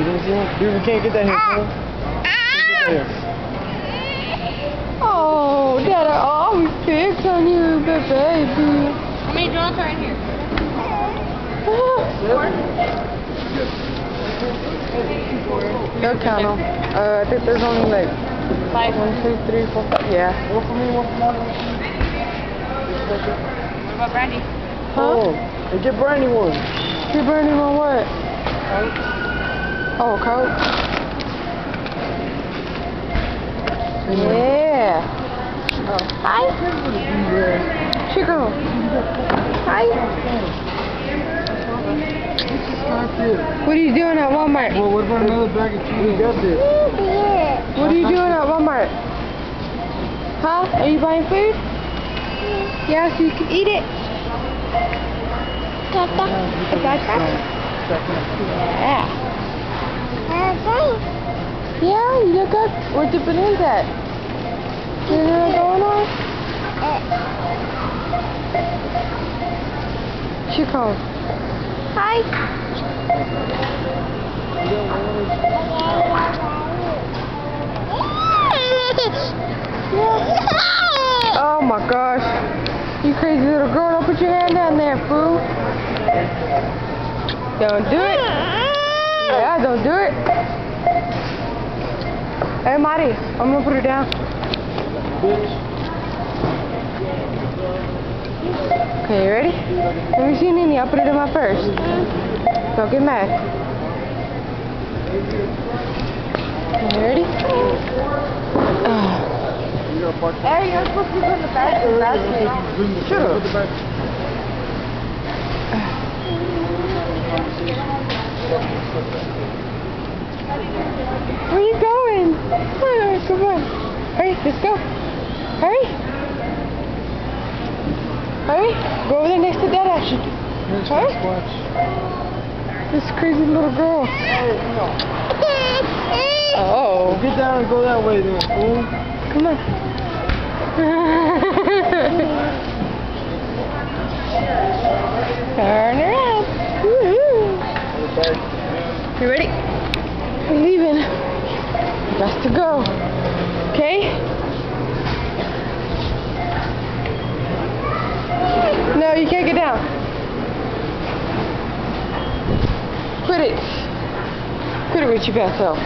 You didn't see him? Dude, we can't get that here, fool. Oh, Dad, I always picked on you, baby. How many donuts are in here? They'll count them. I think there's only like 5. 1, 2, 3, 4, 5. Yeah. One for me, one for Mommy. What about Brandy? Huh? Oh, and get Brandy one. You're burning on what? Oh, Coke. Yeah. Oh. Hi. Chico. Hi. What are you doing at Walmart? Well, what about another bag of cheese? We got this. What are you doing at Walmart? Huh? Are you buying food? Yeah, so you can eat it. Tata. Yeah. Yeah, you look up. Where's the balloons at? You know what's going on? Chico. Hi. Oh my gosh. You crazy little girl, don't put your hand down there, fool. Don't do it. Yeah, don't do it. Hey, Mari, I'm gonna put her down. Okay, you ready? Let me see Nini, I'll put it in my purse. Don't get mad. You ready? Hey, you're supposed to be putting the bag in the basket. Shut up. Where are you going? Come on. Hurry, let's go. Hurry. Hurry. Go over there next to Dada. Hurry. This crazy little girl. Oh. Get down and go that way then, fool. Come on. Turn around. You ready? We're leaving. Got to go. Okay? No, you can't get down. Quit it. Quit it with your bad self.